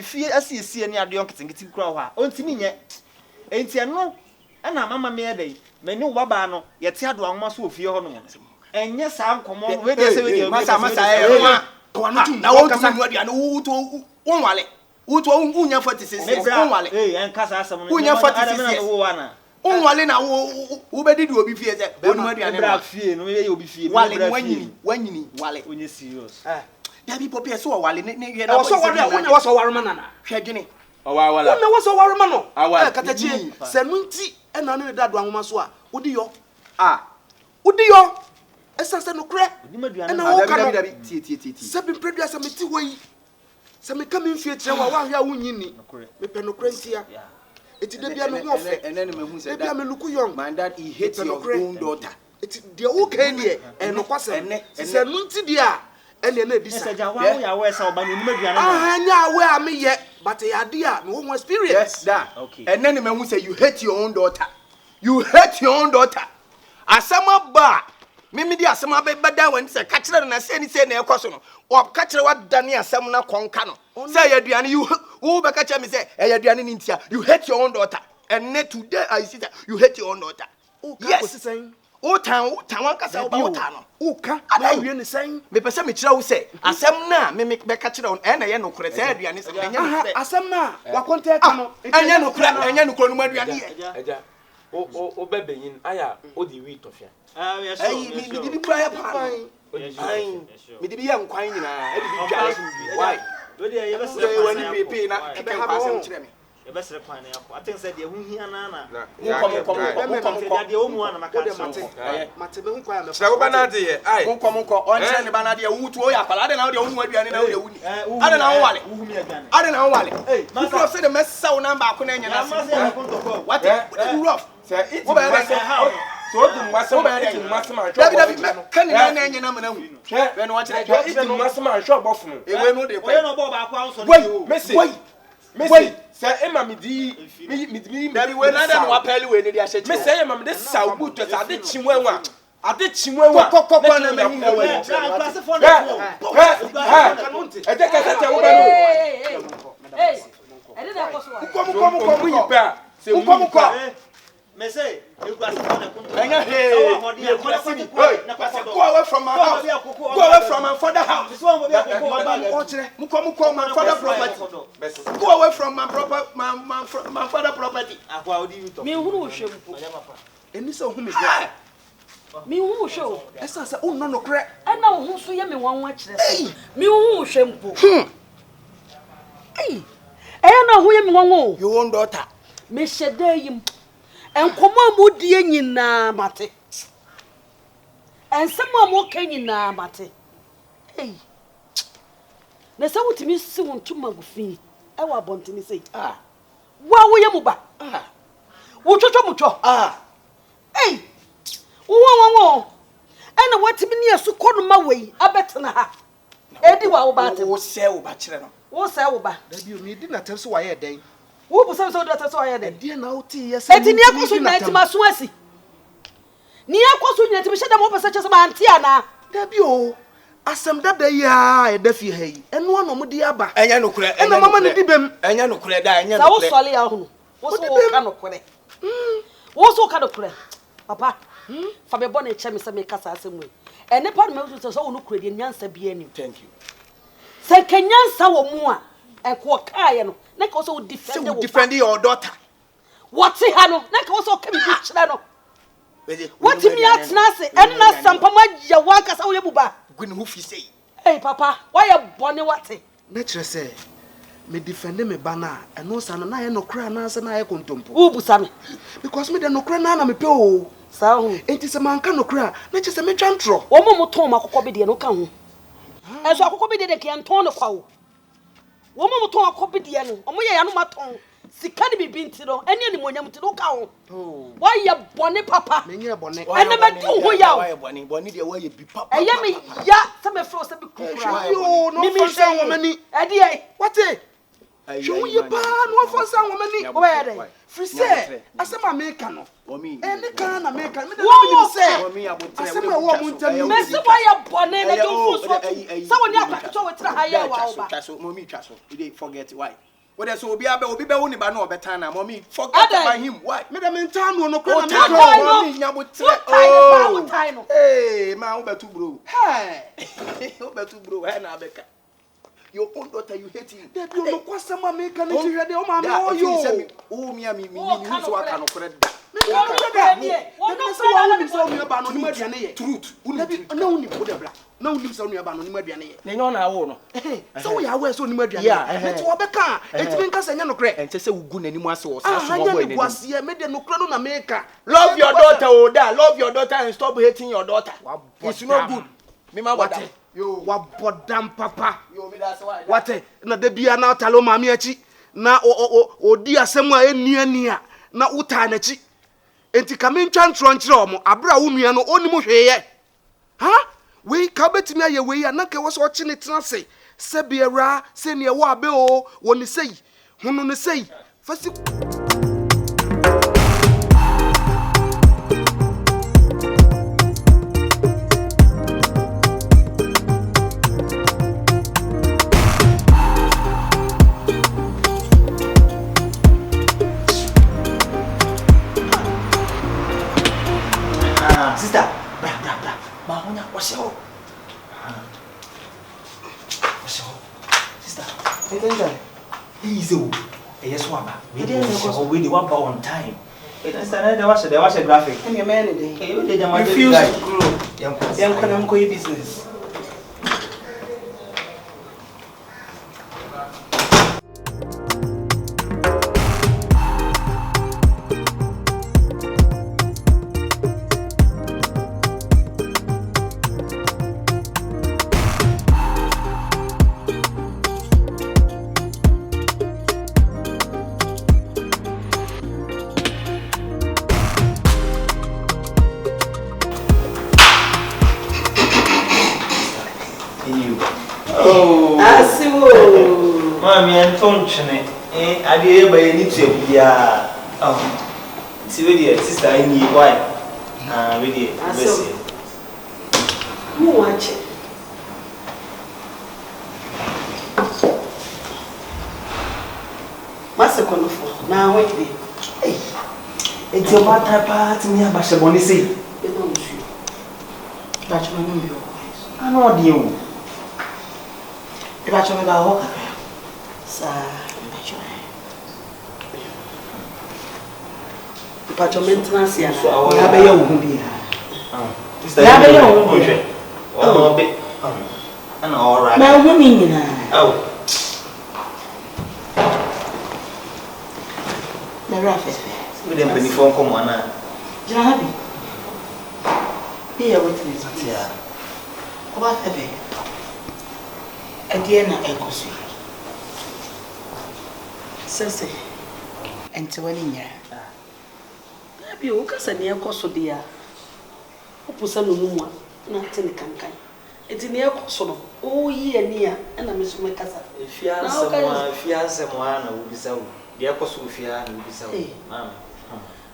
fie asiesie ne ade onketenkete kura ho a ontimi nye enti no na mama me dey me ne wo baba no ye te ado anwoma so ofie ho no enye saa nkomo we dey say we dey masa na wo kasa no aduane wo wonwale wo unya 46 wonwale enkasa asem no unya 46 wonwale na wo bedidi obi fie se wonu aduane bra fie no ye obi fie wale wanyini wale onye serious ya bi popie so wale ne ye na so wale wona wo so warema nana hwedwene wala wona wo so warema no katachi sanunti ena no da do anwoma so a wodi yo esase no kre ena wo ka tie se bi predu asa meti hoyi se me ka me mfie kire wa hwa a wunyini me pe no kre ntia eti de bia me ho ofe ene ne mehu se da bia me luku young my dad he hates your own daughter eti de wo kan de eno kwase se nunti de a ene na bi sa ja wa ya we sa oba no nima duane anya we a me ye but ya de a me wo experience yes da ene ne mehu say you hate your own daughter asama ba mimi di asama be bada wan se ka kire na se ni se na ekoso no o ka kire wa dane asam na konka no say ya duane you wo be ka kire me say ya duane ni ntia you hate your own daughter and today I see that you hate your own daughter yes o tan wan ka say o ba o tan no o ka na wie ni sen me pese me kire wo say asam na me be ka kire on na ye no kure say aduane se enya no say asam na wa konta ka no enya no kure no ma aduane ye o bebenyin aya o di wi tofia yes me di bi kura ya pa me di bi ya nkwan nyina e di bi dwale why we dey yeba sere wani pepe na e be ha asem kire me yeba sere kwan na yakọ atin say de hu hia na kom de o mu ana maka mate be hu kwa me sere wo ba na de ye ai kom on kire ne ba na de wutu o ya kwala ade na o de hu aduane na o de wuni ade na o wale ade na o wale you say the messa o number akọ na nya na what you rough say it wo ba say how so dum wasema it masema sho David kan na na nya na mana hu we no wa kire it masema sho bofu no ewe no de we no bo ba kwa so Messi say ema me di David we na da no apeli we ne di ahye me say ema me de sa buto sa de chinwanwa ade chinwanwa kokoko na me hu we class for no e de ka tete wo ba no hey e de da ko so komu yipa se mu me say you class for no enya hey go away from my house go away from my father house this one go be akoko muko my father property go away from my proper my father property Akua odi you talk me huru wo hwem eni se hu me me hu wo hwe esa se o no kre e na wo hu so ye me wanwa kire se me hu wo hwem po eh na hu ye me wanwa your own daughter me hyeda yim enkomo amodie nyina mate ensem amoka nyina mate na se wutimi si wontuma gufi e wa bontini sei wa wo ye mu ba wo twotwo mutwo wo ena watimi ne asu kono ma wei abetena ha edi wa wo ba te wo se wo ba kire no wo se wo ba da bi o mi di na tem so wa ye den wo bu se so do ta so ya den die na oti ye se eti ne akoso nya ti maso asi ni akoso nya ti be sheda mo pese chese ma anti ana da bi o asem dada ya e da fi ha yi eno ono mo di aba enya no kure ena mama ne di bem enya no kure da enya sa no wo kure sole ya hunu wo so wo ka no kure wo so ka no kure papa fa be bo na eche me se me kasa asem we ene pa me so so wo no kure di nyansa bi ani thank you se kenyansa wo mu a enko kaaye no na ka so defend your daughter what ha no na ka so ka bi kire no what me atna se enna sampa ma ya wa kasa wo ye buba gwini hu fi sei hey papa why you born what na kire se me defend me bana eno sa na ye no kra na se na ye kontompo wo busa me because me de no kra na me pe o sa hu enti se man ka no kra na kire se me twantro wo mo ton makokọ be de no ka hu eso akokọ be de ke anton no kwa wo wo mo ton akokọ be de no omo ye ya no maton sika ni bibi nti no eni ani monyam ti no ka ho why you born papa me nye bone ene me tu ho ya why bone de why bi papa eye me ya se me fro se be kukura yo no fansa womani e de ai what show ye pa no fansa womani wo ya de free say asema me ka no ene ka na me ka me de wo say asema wo mu ntami me se why you born na do fu so sa woni akwato we tira ha ya wa ba so mommy twa so you dey forget why What so obi be woni ba no obetana mommy forget about him. Why? Me dem ntan no kra na me mommy nyabotre. Oh. Hey, man, obetu bro. Hey. Obetu bro, hey na beka. Your own daughter, you hate him. That you no kwasama me kan ti hwede o ma me o yo. Oh me so aka no kra da. Me no kra da. Wonu so wa woni so mi ba no ni maduane ye. Truth. Na woni bo da bra. Na woni so ni ba no ni maduane ye. Na nyo na wo no. So we are so ni maduane. Me ti obeka. Enti me nka sanya no kra. Enti se wugu nani mu ase wo sa so mo boy ni. Kwase me de no kra no na me ka. Love your daughter, oh da. Love your daughter and stop hating your daughter. It's not good. Me ma what? Yo, wa bodam papa. Yo, me that's why. What? Na de bia na talo mami achi. Na odi asem a eni a na uta na chi. Enti ka me ntwa ntro nkyere omo abra wo nua no oni mo hweye. Ha? We ka betimi aye we ya na ke wo so chi ne tena se biara se ne wo abe o woni sei. Hunu ne sei. Fasi sister, bra. Ma honya what's your sister? Ntentan. Easy. Yes, one. We didn't one on time. There was a graphic. And your man Refuse to grow. Young business. Mami Antonchene, I did by any trip. Yeah, see, really, sister, I need why. Really, who watch it? Master Conofo, now wait there. Hey, it's your bad part to me about Shabonisi. You don't see. But you know your voice. I know you. If I told me about walk. Pacho maintenance ya. Ya be ya wo bi ha. Ya be ya wo bi. Oh be. Ana ora. Ma wo mi nyina. Oh. Na rafe. We dem peni phone come ana. Jira ha bi. Be ya wo tini. Yeah. Ko ba fe be. Adie na ekosu. Sese. Enti wani nya. Bi o kasa ne ekoso de a. Opusa no mu a na tene kankan. Enti ne ekoso no. O yi ani a na me so me kasa. Fiase mo ana wo bisa wo. De ekoso fia na wo bisa wo. Mama.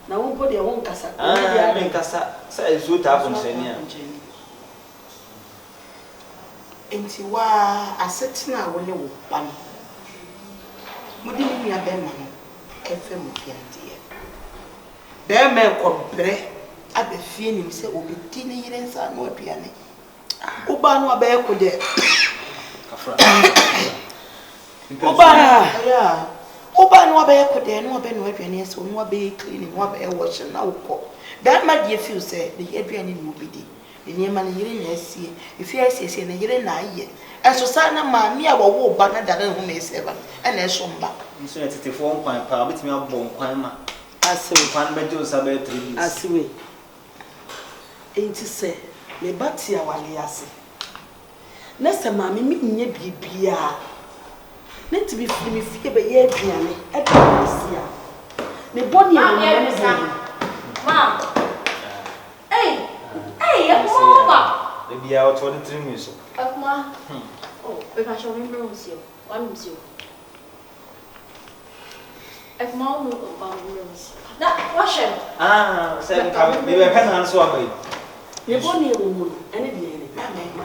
Na wo bo de won kasa. Me kasa sa ezu ta afon sani a. Enti wa asetina wo ne wo pa no. Mudi mi ya be ma no. Efe mo fiante. Be me kobre abe fie nim se obedi ne yire nsa na oduane uba no abe ko de kafra uba no abe ko de no abe no aduane se no abe clean no abe wash na ukọ that ma dey feel say the aduane no obedi the niema ne yire na asie ifie asie na yire na aye eso sa na ma mi a wo ba na dare ho me se ba na eso mba nso ya tetefo nkwan pa betimi abọ nkwan ma asiwe fan bejo sabe 3 days asiwe enti se me batia wale ase na se maame mi nye bibia na ti bi fi mi fie be ye aduane e da sia me boni e me no ma hey mama le bia o to de 3 minutes Akua oh we can show me rooms here one room here if mom rooms that wash him say come me be pen han so abai me boni e mu ene bi ene ma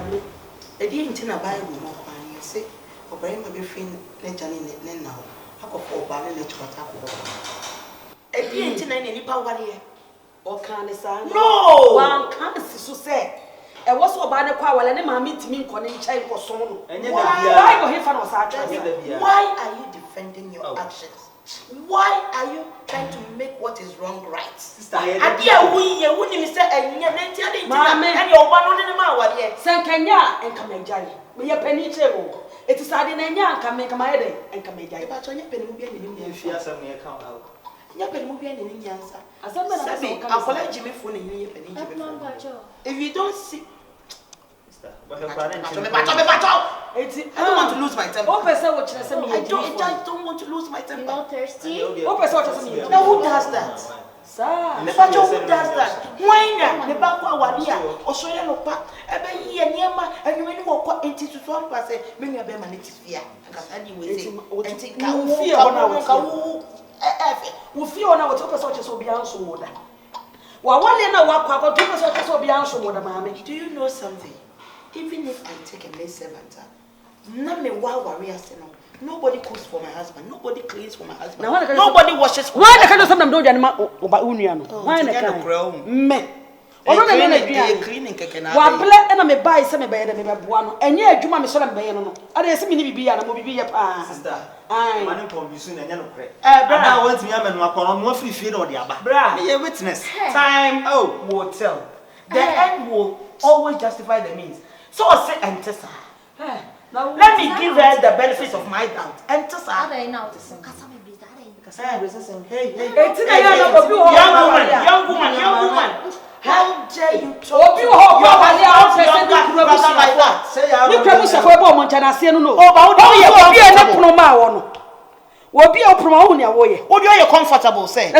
e di nti na bible mo kwa ni se obere ma be fin ne jani ne na ho akofo ba le chota ko e bi enti na ni pa ware ye o kan ne sa no wan kan si so say e wo so ba ne kwa wale ne maami timi nko ne nchai nko so no why go he fa no sa why are you defending your actions? Why are you trying to make what is wrong right? Sister, adia we wouldn't even say enya nenti ade nti and your ba no ne ma ware sen kanya enka mejai me ye pani chego eti sade na nya anka me kama yede enka mejai ba cho nya pani mu bia ni ni fi asam ne ka wa nya pani mu bia ni nyansa asam na sabi akola jimi fo ne ye pani jimi if you don't see I don't want to lose my temper. I don't want to lose my temper. You're not thirsty? Now who does that? Sir. The battle who does that? Why the back wadia or so no pack ebe ye niema and you when walk into to one pass me ya be manage fear. Because anyway say enti ka wo fear na ka wo wo fear na wo to person che so bia nso mo da. Wa wale na wa kwa to person che so bia nso mo da maame. Do you know something? Even if I take a maid servant, nobody cooks for my husband, nobody cleans for my husband, nobody washes for why the kind of something don't oba unuano why the kind me ono na na dua cleaning keke na wa ble na me buy se me be de me boa no enye adwuma me so na me be no ade se me ni bibi ya na mo bibi ya pa sister ai mane confusion na nya no kre na want me amenu akono no afiri fie no de aba bra me witness time will tell. The end will always justify the means. So I say Entesa. Let me give her the benefits of my doubt. Entesa. Young woman. How dare you talk to your brother like that? Say you're comfortable, say.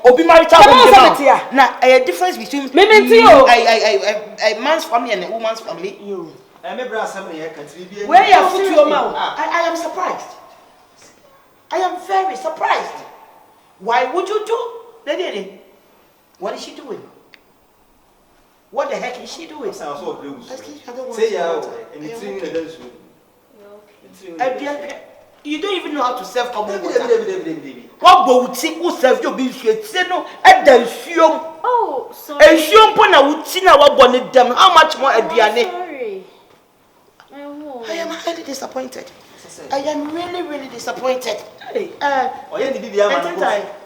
Obi marital na a difference between a man's family and a woman's family. Where you put your mouth? I am surprised. I am very surprised. Why would you do? Lady, what is she doing? What the heck is she doing? You don't even know how to serve common water. What boutique who serve you be no at the assume. Oh, sorry. Assume pona wutina wa bonnet them. How much more Adriane? Sorry. I am highly disappointed. I am really disappointed. Hey.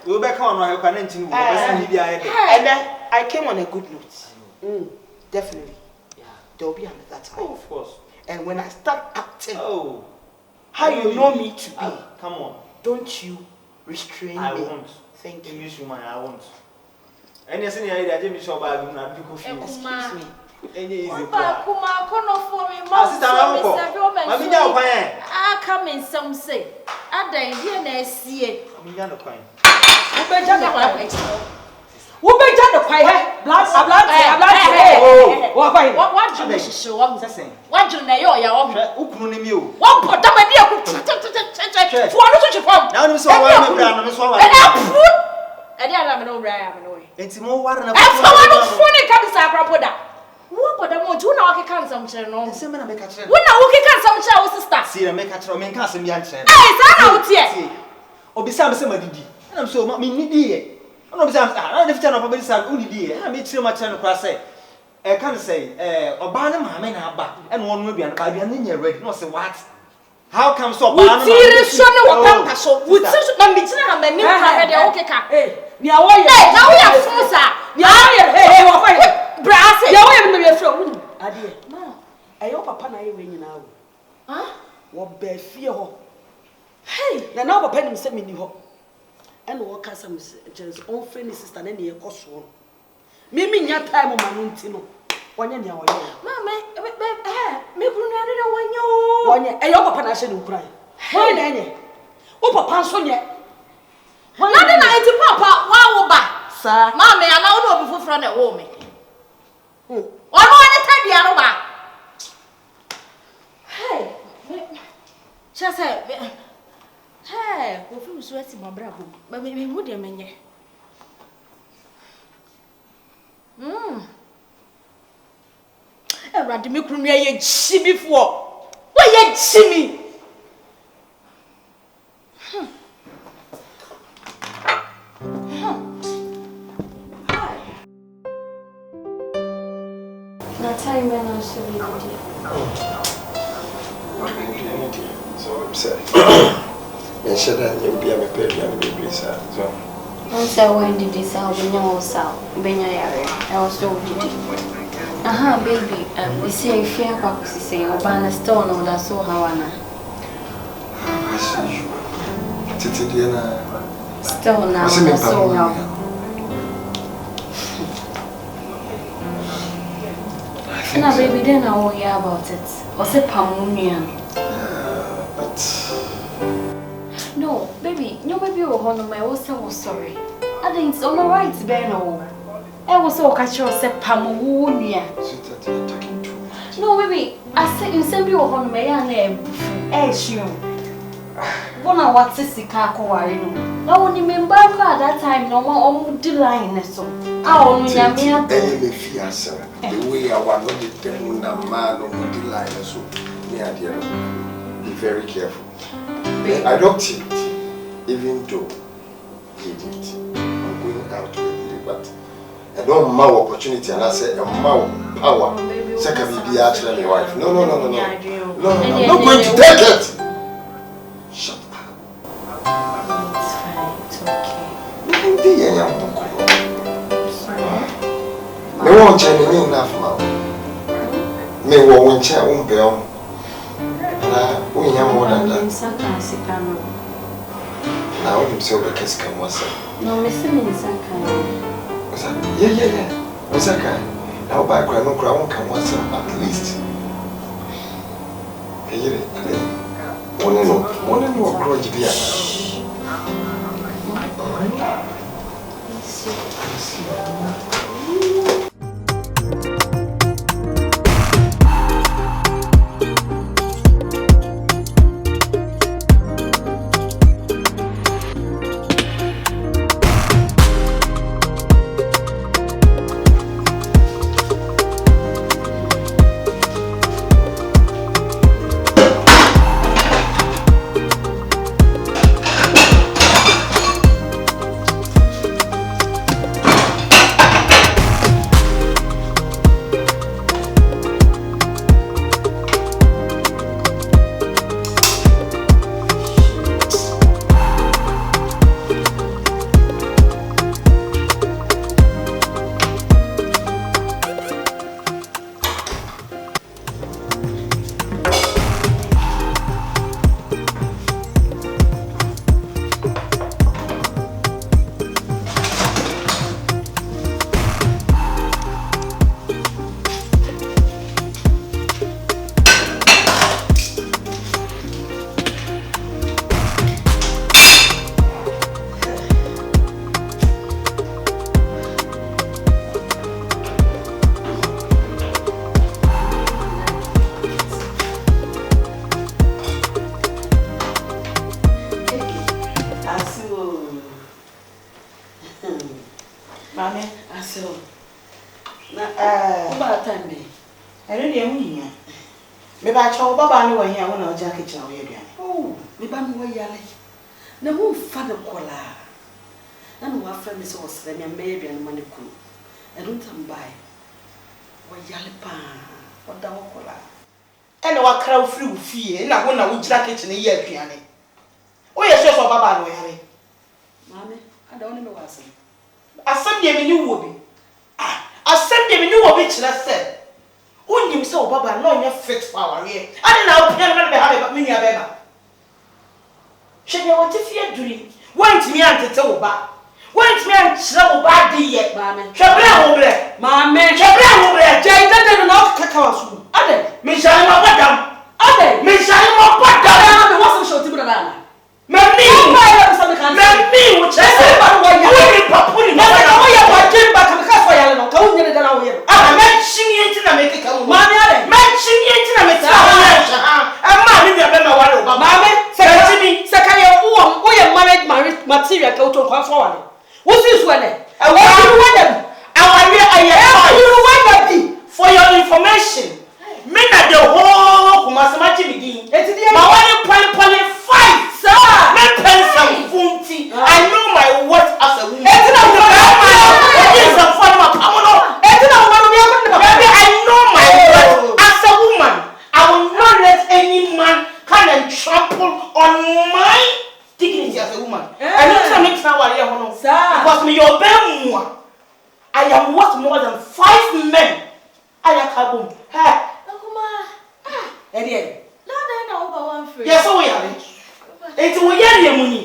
We back on our connection. And I came on a good note. Definitely. Yeah. There will be another time. Oh, of course. And when I start acting, how you know me to be? Come on. Don't you restrain me? I won't. Thank you. Excuse me, I won't. And yes, I didn't show by you not because you excuse me. Any easy. Kuma kono for me, I come in some say. I die here na see. Who be the quiet? What you show up? What you know your Ukunimio. What put them idea? Now you saw one. I don't know where I am. It's more water. That's how I don't funny comes out. What put them on? Do not get some channel. The same make a channel. When I get some channel, sister. See, I make a channel, make us in the answer. Hey, out here. Or beside somebody. And I'm so needy. I don't know if I'm probably only dear. I made so much channel cross. I can't say, Obana, my man, and one will be an idea in your ready. No, say what? How come so? We see son of a so with such a meeting and then okay. Hey, now we are Fosa. Now, brass, you're from Adia. No, I hope a pan I ring now. Huh? What bear fear? Hey, now Papa Penny sent me new. And what customs just own friendly sister and any cost one. Mimi, your time on my Timo. 1 year, Mamma, me Bruno, 1 year, and your papa national cry. Why, Nanny? Oh, Papa, so yet. Well, not the night to Papa, wow, back, sir. Mamma, I know before front at home. One more time, the other back. Hey, just hey, we feel sweaty, my bravo, but maybe would you mean? And Radimicrum, ye before. Why, ye Jimmy? So I'm saying, and said that you'll be a baby and baby, sir. So, once I went to this, I'll be no south, Benyari. I was so did it. Aha, baby, we say fair purpose, say, or ban a stone or that's so how I see you. Titi Diana. Stone now, that's so how. Now, baby, then I will hear about it. Or say Pamunian. But no, baby, no, baby, you're home. I was so sorry. I think it's all right, Benno. I was so catch you, say Pamunia. No, baby, I said you send me home. My name, you. One of what's this Akua, you know. No, when you remember at that time, no more on the line, so. I only am here. The way I want to get them man on the line, so yeah, dear, be very careful. I don't think, even though he did, I'm going out with it, but I don't have opportunity, and I say a power. Second, be actually my wife. No, I'm not going to take it. Shut up. It's fine, it's okay. Me won't change me enough, ma'am. Me won't change, won't be on. And we have more than that. Now, I'm so we can come once. No, Mr. Minsaka. Yeah. What's that kind? Now, by Grandma, won't come once at least. One and more grudge beer. Oh, me ba no yale. Na mo fa de kola. Na no wa fa me so osre me me aduane ma ne ku. E don't am buy. Wo yale pa. Wo da wo kola. E na wa kra wo firi wo fie na wo gira kitchen ye aduane. Wo ye so baba no yale. Mame, ada woni me wase. Asem de me ni wo bi. Asem de me ni wo bi kira se. Unim se baba no nya fit power here. Ani na opia na be ha be me nya be ba. Shege wo tifie duri. Want me antete wo ba. Want me anchira wo ba de ye. Mame. Hwebra wo bre. Mame. Hwebra wo bre. Jai dede no kaka wasu. Ade. Me shall ma badam. Ade. Me shall ma badam. Me wasu shoti bu dada. Mami. Mami wo chese ba wo ya. Wo ni papuni. Na ka wo ya wa jemba ka ka fo ya no. Ka wo nyere dada wo ye. Ah, me chimie nti na me keka wo. Mame ade. Me chimie nti na me tsa wo ya. Ama mi bia be ma ware wo ba. Mame, seka ye wo ye marriage material ka wo to kwa fo wale. Wo si so ele. You for your information, my dignity as a woman. I don't tell me now what I am. Because me your bem. I am worth more than 5 men. I am kabum. Ha. Eddie. Now then, over one free. Yes, so we are. It's we are the money.